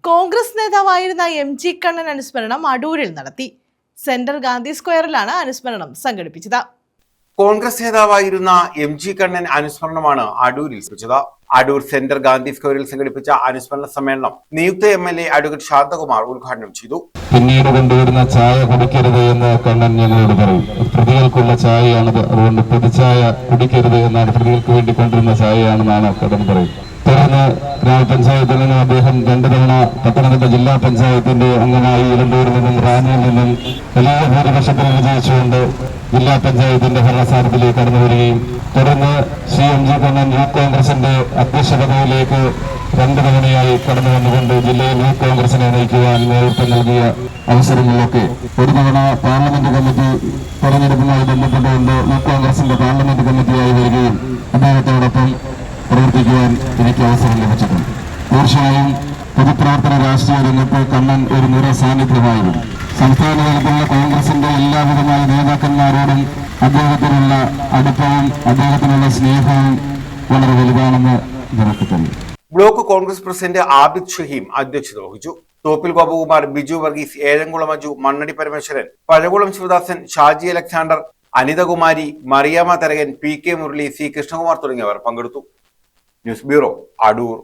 കോൺഗ്രസ് നേതാവായിരുന്ന MG കണ്ണൻ അനുസ്മരണം അടൂരിൽ നടത്തി. സെന്റർ ഗാന്ധി സ്ക്വയറിലാണ് അനുസ്മരണം സംഘടിപ്പിച്ചത്. കോൺഗ്രസ് നേതാവായിരുന്ന MG കണ്ണൻ അനുസ്മരണമാണ് അടൂരിൽ വെച്ചത്. അടൂർ സെന്റർ ഗാന്ധി സ്ക്വയറിൽ സംഘടിപ്പിച്ച അനുസ്മരണ സമ്മേളനം നിയുക്ത MLA അഡ്വക്കേറ്റ് ശാന്തകുമാർ ഉദ്ഘാടനം ചെയ്തു. പിന്നീട് കൊണ്ടുവരുന്ന ചായ കുടിക്കരുത് എന്ന് കണ്ണൻ ഞങ്ങളോട് പറയും. പ്രതികൾക്കുള്ള ചായയാണത്, അതുകൊണ്ട് പ്രതിചായ കുടിക്കരുത് എന്നാണ്, പ്രതികൾക്ക് വേണ്ടി കൊണ്ടുവരുന്ന ചായയാണെന്നാണ് കണ്ണൻ പറയും. തുടർന്ന് ഗ്രാമപഞ്ചായത്തിൽ നിന്നും അദ്ദേഹം 2 തവണ പത്തനംതിട്ട ജില്ലാ പഞ്ചായത്തിന്റെ അംഗമായി ഇലന്തൂരിൽ നിന്നും റാന്നിയിൽ നിന്നും വലിയ ഭൂരിപക്ഷത്തിൽ വിജയിച്ചുകൊണ്ട് ജില്ലാ പഞ്ചായത്തിന്റെ ഭരണസാരഥിയിലേക്ക് കടന്നു വരികയും തുടർന്ന് ശ്രീ MG കണ്ണൻ യൂത്ത് കോൺഗ്രസിന്റെ അധ്യക്ഷ പദവിയിലേക്ക് 2 തവണയായി കടന്നു വന്നുകൊണ്ട് ജില്ലയിൽ യൂത്ത് കോൺഗ്രസിനെ നയിക്കുവാൻ നേതൃത്വം നൽകിയ അവസരങ്ങളിലൊക്കെ ഒരു തവണ പാർലമെന്റ് കമ്മിറ്റി തെരഞ്ഞെടുപ്പുമായി ബന്ധപ്പെട്ടുകൊണ്ട് യൂത്ത് കോൺഗ്രസിന്റെ പാർലമെന്റ് കമ്മിറ്റിയായി വരികയും അദ്ദേഹത്തോടൊപ്പം പ്രവർത്തിക്കുവാൻ എനിക്ക് അവസരം ലഭിച്ചിട്ടുണ്ട്. തീർച്ചയായും പൊതുപ്രവർത്തന രാഷ്ട്രീയ രംഗത്ത് കണ്ണൻ ഒരു നിറ സാന്നിധ്യമായിരുന്നു. സംസ്ഥാന തലത്തിലുള്ള കോൺഗ്രസിന്റെ എല്ലാവിധമായ നേതാക്കന്മാരോടും അദ്ദേഹത്തിനുള്ള അടുപ്പവും അദ്ദേഹത്തിനുള്ള സ്നേഹവും വളരെ വലുതാണെന്ന് എനിക്ക് തോന്നി. ബ്ലോക്ക് കോൺഗ്രസ് പ്രസിഡന്റ് ആബിദ് ഷഹീം അധ്യക്ഷത വഹിച്ചു. Thoppil Gopakumar, Biju Varghese, Ezhamkulam Aju, Mannadi Parameswaran, Pazhakulam Sivadasan, Shaji Alexander, Anithakumari, Mariyamma Tharakan, PK Murali, C Krishnakumar തുടങ്ങിയവർ പങ്കെടുത്തു. News bureau, Adoor.